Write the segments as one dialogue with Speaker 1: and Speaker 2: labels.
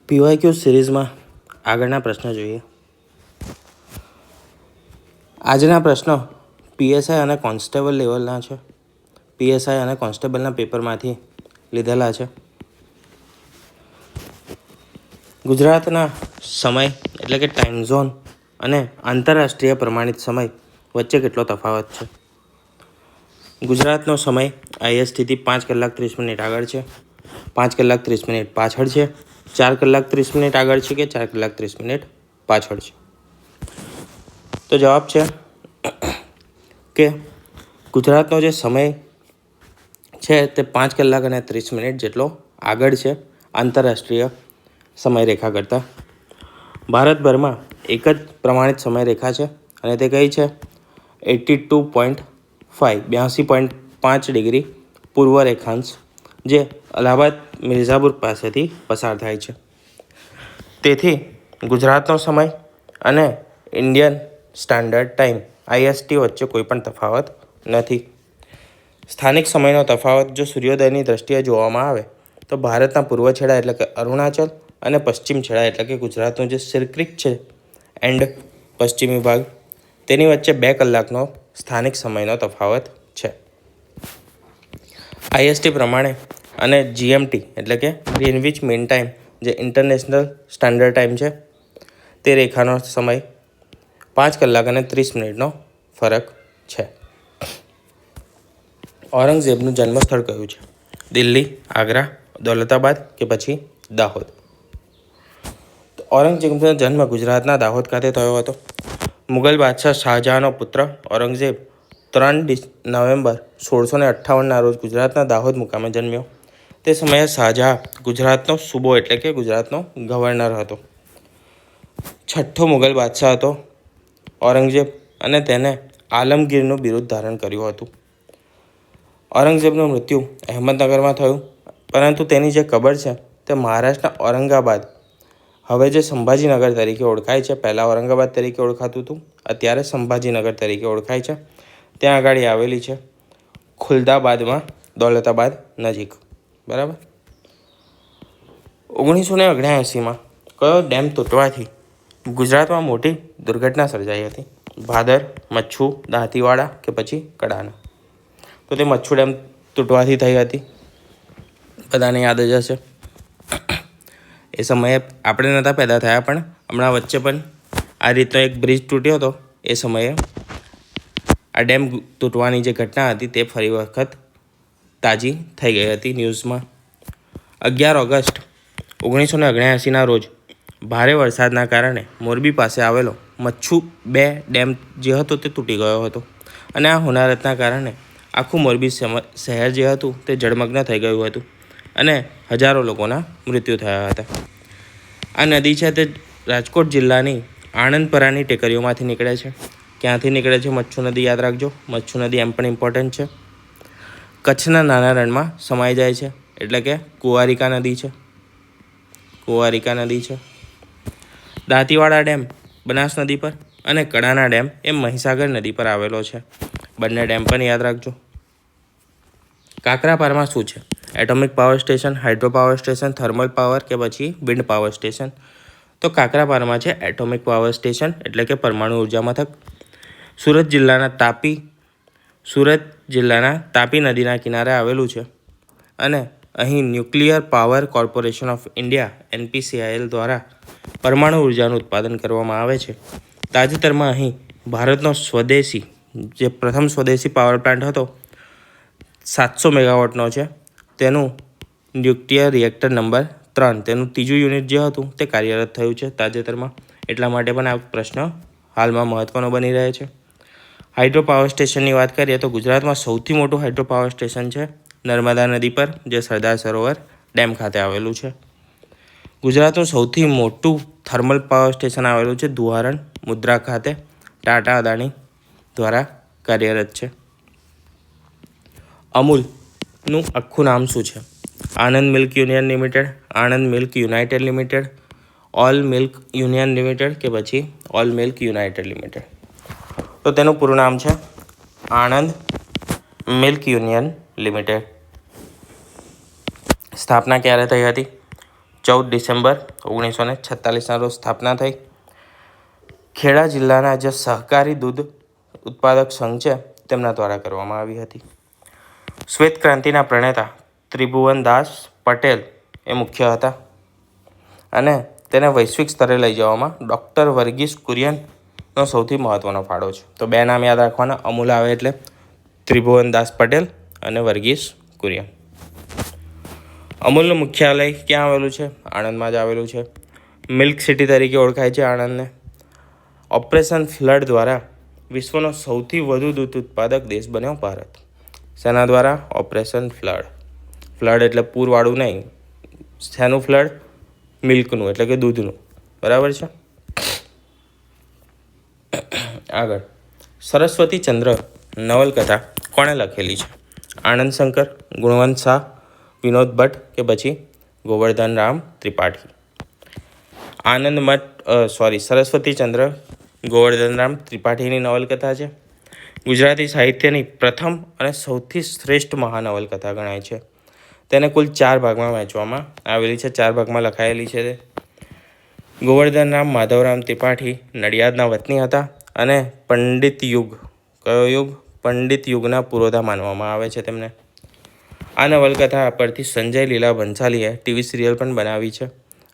Speaker 1: PYQ સિરીઝમાં આગળના પ્રશ્ન જોઈએ. આજના પ્રશ્નો પીએસઆઈ અને કોન્સ્ટેબલ લેવલના છે. પીએસઆઈ અને કોન્સ્ટેબલના પેપરમાંથી લીધેલા છે. ગુજરાતના સમય એટલે કે ટાઈમ ઝોન અને આંતરરાષ્ટ્રીય પ્રમાણિત સમય વચ્ચે કેટલો તફાવત છે? ગુજરાતનો સમય ISTથી 5 કલાક 30 મિનિટ આગળ છે, 5 કલાક 30 મિનિટ પાછળ છે, 4 કલાક 30 મિનિટ આગળ છે કે 4 કલાક 30 મિનિટ પાછળ છે? તો જવાબ છે કે ગુજરાતનો જે સમય છે તે 5 કલાક અને 30 મિનિટ જેટલો આગળ છે આંતરરાષ્ટ્રીય સમયરેખા કરતાં. ભારતભરમાં એક જ પ્રમાણિત સમયરેખા છે અને તે કઈ છે? 82.5 ડિગ્રી પૂર્વ રેખાંશ જે અલ્હાબાદ મિર્ઝાપુર પાસેથી પસાર થાય છે. તેથી ગુજરાતનો સમય અને ઇન્ડિયન સ્ટાન્ડર્ડ ટાઈમ IST વચ્ચે કોઈ પણ તફાવત નથી. સ્થાનિક સમયનો તફાવત જો સૂર્યોદયની દ્રષ્ટિએ જોવામાં આવે તો ભારતના પૂર્વ છેડા એટલે કે અરુણાચલ અને પશ્ચિમ છેડા એટલે કે ગુજરાતનું જે સિરક્રિક છે એન્ડ પશ્ચિમી ભાગ તેની વચ્ચે 2 કલાકનો સ્થાનિક સમયનો તફાવત છે. IST પ્રમાણે અને GMT એટલે કે ગ્રીનવિચ મીન ટાઈમ જે ઇન્ટરનેશનલ સ્ટાન્ડર્ડ ટાઈમ છે તે રેખાનો સમય 5 કલાક અને 30 મિનિટનો ફરક છે. ઔરંગઝેબનું જન્મસ્થળ કયું છે? દિલ્હી, આગ્રા, દૌલતાબાદ કે પછી દાહોદ? ઔરંગઝેબનો જન્મ ગુજરાતના દાહોદ ખાતે થયો હતો. મુગલ બાદશાહ શાહજહાંનો પુત્ર ઔરંગઝેબ 3 નવેમ્બર 1658ના રોજ ગુજરાતના દાહોદ મુકામે જન્મ્યો. તે સમયે શાહજહાં ગુજરાતનો સૂબો એટલે કે ગુજરાતનો ગવર્નર હતો. છઠ્ઠો મુગલ બાદશાહ હતો ઔરંગઝેબ અને તેને આલમગીરનું બિરુદ ધારણ કર્યું હતું. ઔરંગઝેબનું મૃત્યુ અહેમદનગરમાં થયું, પરંતુ તેની જે કબર છે તે મહારાષ્ટ્રના ઔરંગાબાદ, હવે જે સંભાજીનગર તરીકે ઓળખાય છે, પહેલાં ઔરંગાબાદ તરીકે ઓળખાતું હતું, અત્યારે સંભાજીનગર તરીકે ઓળખાય છે, ત્યાં આગળ આવેલી છે ખુલદાબાદમાં, દૌલતાબાદ નજીક. બરાબર. 1979માં કયો ડેમ તૂટવાથી ગુજરાતમાં મોટી દુર્ઘટના સર્જાઈ હતી? ભાદર, મચ્છુ, દાંતીવાડા કે પછી કડાના? તો તે મચ્છુ ડેમ તૂટવાથી થઈ હતી. બધાને યાદ જ હશે. એ સમયે આપણે નહોતા પેદા થયા, પણ હમણાં વચ્ચે પણ આ રીતનો એક બ્રિજ તૂટ્યો હતો. એ સમયે આ ડેમ તૂટવાની જે ઘટના હતી તે ફરી વખત તાજી થઈ ગઈ હતી ન્યૂઝમાં. 11 ઓગસ્ટ 1979ના રોજ ભારે વરસાદના કારણે મોરબી પાસે આવેલો મચ્છુ 2 ડેમ જે હતો તે તૂટી ગયો હતો અને આ હોનારતના કારણે આખું મોરબી શહેર જે હતું તે જળમગ્ન થઈ ગયું હતું અને હજારો લોકોના મૃત્યુ થયા હતા. આ નદી છે તે રાજકોટ જિલ્લાની આણંદપરાની ટેકરીઓમાંથી નીકળે છે. ક્યાંથી નીકળે છે? મચ્છુ નદી, યાદ રાખજો. મચ્છુ નદી એમ પણ ઇમ્પોર્ટન્ટ છે. કચ્છના નાના રણમાં સમાઈ જાય છે એટલે કે કુંવારિકા નદી છે. કુંવારિકા નદી છે. દાંતીવાડા ડેમ બનાસ નદી પર અને કડાના ડેમ એ મહીસાગર નદી પર આવેલો છે. બંને ડેમ પણ યાદ રાખજો. કાકરાપારમાં શું છે? Atomic power station, hydro power station, thermal power કે પછી વિન્ડ પાવર સ્ટેશન? તો કાકરાપારમાં છે એટોમિક પાવર સ્ટેશન એટલે કે પરમાણુ ઉર્જા મથક. સુરત જિલ્લાના તાપી નદીના કિનારે આવેલું છે અને અહીં nuclear power corporation of India NPCIL દ્વારા પરમાણુ ઉર્જાનું ઉત્પાદન કરવામાં આવે છે. તાજેતરમાં અહીં ભારતનો પ્રથમ સ્વદેશી પાવર પ્લાન્ટ હતો, 700 મેગાવોટનો છે. તેનું ન્યુક્લિયર રિએક્ટર નંબર 3, તેનું ત્રીજું યુનિટ જે હતું તે કાર્યરત થયું છે તાજેતરમાં. એટલા માટે પણ આ પ્રશ્ન હાલમાં મહત્ત્વનો બની રહે છે. હાઇડ્રો પાવર સ્ટેશનની વાત કરીએ તો ગુજરાતમાં સૌથી મોટું હાઇડ્રો પાવર સ્ટેશન છે નર્મદા નદી પર, જે સરદાર સરોવર ડેમ ખાતે આવેલું છે. ગુજરાતનું સૌથી મોટું થર્મલ પાવર સ્ટેશન આવેલું છે દુહારણ મુદ્રા ખાતે, ટાટા અદાણી દ્વારા કાર્યરત છે. અમૂલનું આખું નામ શું છે? Anand milk union limited, Anand milk united limited, all milk union limited કે પછી ઓલ મિલ્ક યુનાઇટેડ લિમિટેડ? તો તેનું પૂરું નામ છે આનંદ મિલ્ક યુનિયન લિમિટેડ. સ્થાપના ક્યારે થઈ હતી? 14 ડિસેમ્બર 1946ના રોજ સ્થાપના થઈ. ખેડા જિલ્લાના જે સહકારી દૂધ ઉત્પાદક સંઘ છે તેમના દ્વારા કરવામાં આવી હતી. શ્વેત ક્રાંતિના પ્રણેતા ત્રિભુવનદાસ પટેલ એ મુખ્ય હતા અને તેને વૈશ્વિક સ્તરે લઈ જવામાં ડૉક્ટર વર્ગીસ કુરિયનનો સૌથી મહત્ત્વનો ફાળો છે. તો બે નામ યાદ રાખવાના, અમૂલ આવે એટલે ત્રિભુવનદાસ પટેલ અને વર્ગીસ કુરિયન. અમૂલનું મુખ્યાલય ક્યાં આવેલું છે? આણંદમાં જ આવેલું છે. મિલ્ક સિટી તરીકે ઓળખાય છે આણંદને. ઓપરેશન ફ્લડ દ્વારા વિશ્વનો સૌથી વધુ દૂધ ઉત્પાદક દેશ બન્યો ભારત. શેના દ્વારા? Operation flood. ફ્લડ એટલે પૂરવાળું નહીં. શેનું ફ્લડ? મિલ્કનું એટલે કે દૂધનું. બરાબર છે. આગળ, સરસ્વતી ચંદ્ર નવલકથા કોણે લખેલી છે? આનંદ શંકર, ગુણવંત શાહ, વિનોદ ભટ્ટ કે પછી ગોવર્ધન રામ ત્રિપાઠી. સરસ્વતી ચંદ્ર ગોવર્ધન રામ ત્રિપાઠીની નવલકથા છે. ગુજરાતી સાહિત્યની પ્રથમ અને સૌથી શ્રેષ્ઠ મહાનવલકથા ગણાય છે. તેને કુલ 4 ભાગમાં વહેંચવામાં આવેલી છે, 4 ભાગમાં લખાયેલી છે. ગોવર્ધન રામ માધવરામ ત્રિપાઠી નડિયાદના વતની હતા અને પંડિત યુગ, કયો યુગ? પંડિત યુગના પુરોધા માનવામાં આવે છે તેમને. આ નવલકથા પરથી સંજય લીલા ભંસાલીએ ટીવી સિરિયલ પણ બનાવી છે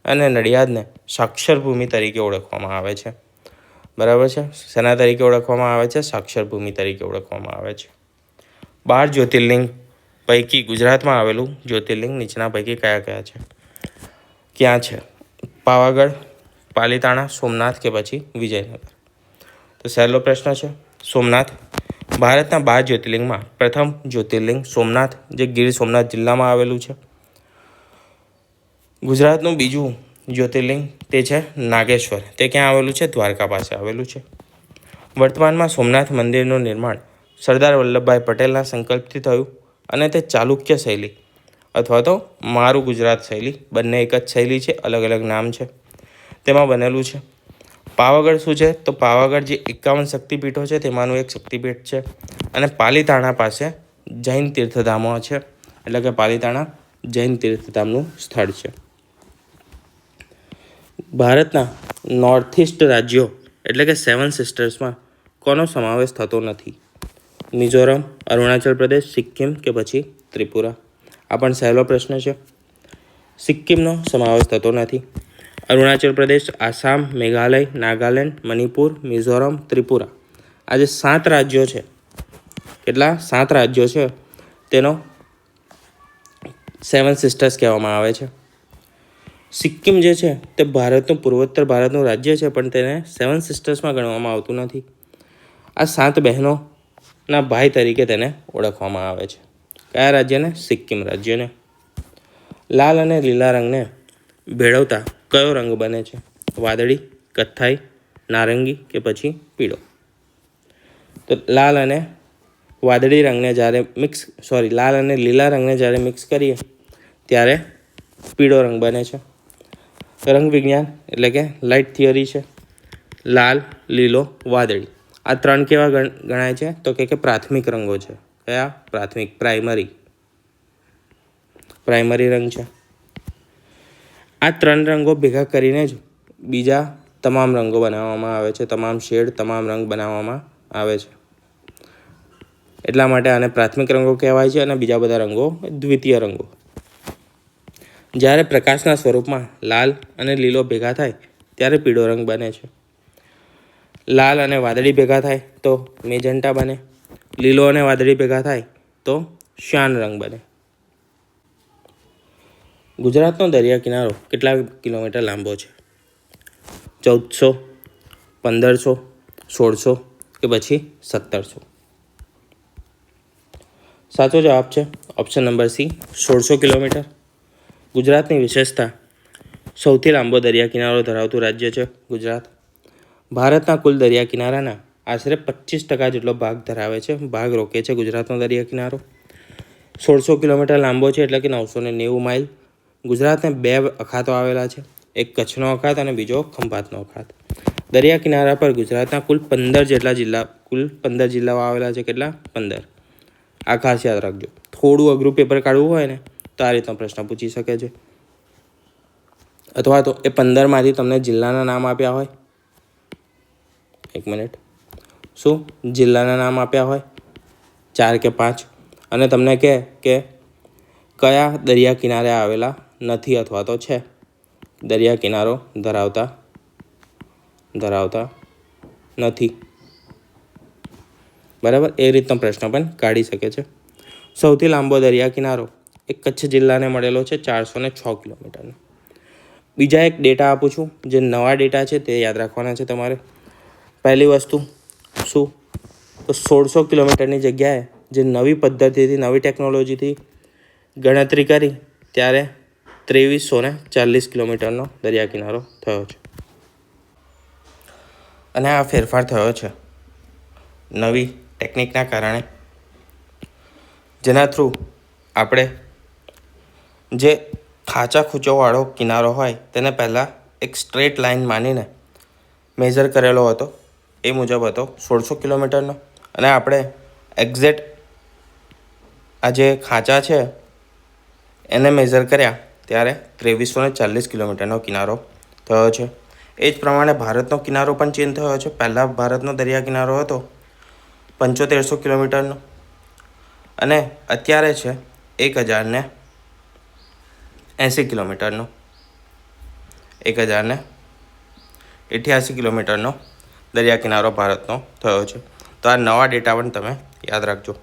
Speaker 1: અને નડિયાદને સાક્ષર ભૂમિ તરીકે ઓળખવામાં આવે છે. બરાબર છે. શેના તરીકે ઓળખવામાં આવે છે? સાક્ષર ભૂમિ તરીકે ઓળખવામાં આવે છે. 12 જ્યોતિર્લિંગ પૈકી ગુજરાતમાં આવેલું જ્યોતિર્લિંગ નીચેના પૈકી કયા કયા છે? ક્યાં છે? પાવાગઢ, પાલીતાણા, સોમનાથ કે પછી વિજયનગર? તો સહેલો પ્રશ્ન છે. સોમનાથ. ભારતના 12 જ્યોતિર્લિંગમાં પ્રથમ જ્યોતિર્લિંગ સોમનાથ, જે ગીર સોમનાથ જિલ્લામાં આવેલું છે. ગુજરાતનું બીજું જ્યોતિર્લિંગ તે છે નાગેશ્વર. તે ક્યાં આવેલું છે? દ્વારકા પાસે આવેલું છે. વર્તમાનમાં સોમનાથ મંદિરનું નિર્માણ સરદાર વલ્લભભાઈ પટેલના સંકલ્પથી થયું અને તે ચાલુક્ય શૈલી અથવા તો મારું ગુજરાત શૈલી, બંને એક જ શૈલી છે, અલગ અલગ નામ છે, તેમાં બનેલું છે. પાવાગઢ શું છે? તો પાવાગઢ જે 51 શક્તિપીઠો છે તેમાંનું એક શક્તિપીઠ છે અને પાલીતાણા પાસે જૈન તીર્થધામો છે, એટલે કે પાલીતાણા જૈન તીર્થધામનું સ્થળ છે. ભારતના નોર્થ ઇસ્ટ રાજ્યો એટલે કે 7 સિસ્ટર્સમાં કોનો સમાવેશ થતો નથી? મિઝોરમ, અરુણાચલ પ્રદેશ, સિક્કિમ કે પછી ત્રિપુરા? આ પણ સહેલો પ્રશ્ન છે. સિક્કિમનો સમાવેશ થતો નથી. અરુણાચલ પ્રદેશ, આસામ, મેઘાલય, નાગાલેન્ડ, મણિપુર, મિઝોરમ, ત્રિપુરા, આ જે 7 રાજ્યો છે, કેટલા? 7 રાજ્યો છે, તેનો 7 સિસ્ટર્સ કહેવામાં આવે છે. સિક્કિમ જે છે તે ભારતનું પૂર્વોત્તર ભારતનું રાજ્ય છે, પણ તેને 7 સિસ્ટર્સમાં ગણવામાં આવતું નથી. આ 7 બહેનોના ભાઈ તરીકે તેને ઓળખવામાં આવે છે. કયા રાજ્યને? સિક્કિમ રાજ્યને. લાલ અને લીલા રંગને ભેળવતા કયો રંગ બને છે? વાદળી, કથ્થાઈ, નારંગી કે પછી પીળો? તો લાલ અને લીલા રંગને જ્યારે મિક્સ કરીએ ત્યારે પીળો રંગ બને છે. રંગ વિજ્ઞાન એટલે કે લાઇટ થિયરી છે. લાલ, લીલો, વાદળી, આ 3 કેવા ગણાય છે? તો કે પ્રાથમિક રંગો છે. કયા? પ્રાથમિક, પ્રાઇમરી રંગ છે. આ 3 રંગો ભેગા કરીને જ બીજા તમામ રંગો બનાવવામાં આવે છે, તમામ શેડ, તમામ રંગ બનાવવામાં આવે છે. એટલા માટે આને પ્રાથમિક રંગો કહેવાય છે અને બીજા બધા રંગો દ્વિતીય રંગો. જ્યારે પ્રકાશના સ્વરૂપમાં લાલ અને લીલો ભેગા થાય ત્યારે પીળો રંગ બને છે. લાલ અને વાદળી ભેગા થાય તો મેજન્ટા બને. લીલો અને વાદળી ભેગા થાય તો શ્યાન રંગ બને. ગુજરાતનો દરિયા કિનારો કેટલા કિલોમીટર લાંબો છે? 1400, 1500, 1600 કે પછી 1700? સાચો જવાબ છે ઓપ્શન નંબર સી, 1600 કિલોમીટર. ગુજરાતની વિશેષતા: સૌથી લાંબો દરિયા કિનારો ધરાવતું રાજ્ય છે ગુજરાત. ભારતના કુલ દરિયા કિનારાના આશરે 25% જેટલો ભાગ ધરાવે છે, ભાગ રોકે છે ગુજરાતનો દરિયા કિનારો. 1600 કિલોમીટર લાંબો છે એટલે કે 990 માઇલ. ગુજરાતને 2 અખાતો આવેલા છે, એક કચ્છનો અખાત અને બીજો ખંભાતનો અખાત. દરિયા કિનારા પર ગુજરાતના કુલ 15 જિલ્લાઓ આવેલા છે. કેટલા? 15. આ ખાસ યાદ રાખજો. થોડું અઘરું પેપર કાઢવું હોય ને તો આ રીતનો પ્રશ્ન પૂછી શકે છે. અથવા તો એ 15માંથી તમને જિલ્લાના નામ આપ્યા હોય, 1 મિનિટ, શું જિલ્લાના નામ આપ્યા હોય 4 કે 5, અને તમને કહે કે કયા દરિયા કિનારે આવેલા નથી અથવા તો છે, દરિયા કિનારો ધરાવતા નથી. બરાબર, એ રીતનો પ્રશ્ન પણ કાઢી શકે છે. સૌથી લાંબો દરિયા કિનારો એ કચ્છ જિલ્લાને મળેલો છે, 406 કિલોમીટરનો. બીજા એક ડેટા આપું છું, જે નવા ડેટા છે તે યાદ રાખવાના છે તમારે. પહેલી વસ્તુ શું, તો 1600 કિલોમીટરની જગ્યાએ જે નવી પદ્ધતિથી, નવી ટેકનોલોજીથી ગણતરી કરી ત્યારે 2340 કિલોમીટરનો દરિયા કિનારો થયો છે. અને આ ફેરફાર થયો છે નવી ટેકનિકના કારણે, જેના થ્રુ આપણે જે ખાંચા ખૂંચોવાળો કિનારો હોય તેને પહેલાં એક સ્ટ્રેટ લાઇન માનીને મેઝર કરેલો હતો. એ મુજબ હતો 1600 કિલોમીટરનો, અને આપણે એક્ઝેક્ટ આ જે ખાંચા છે એને મેઝર કર્યા ત્યારે 2340 કિલોમીટરનો કિનારો થયો છે. એ જ પ્રમાણે ભારતનો કિનારો પણ ચેન્જ થયો છે. પહેલાં ભારતનો દરિયા કિનારો હતો 7500 કિલોમીટરનો, અને અત્યારે છે 1080 કિલોમીટરનો, 1088 કિલોમીટરનો દરિયા કિનારો ભારતનો થયો છે. તો આ નવા ડેટા પણ તમે યાદ રાખજો.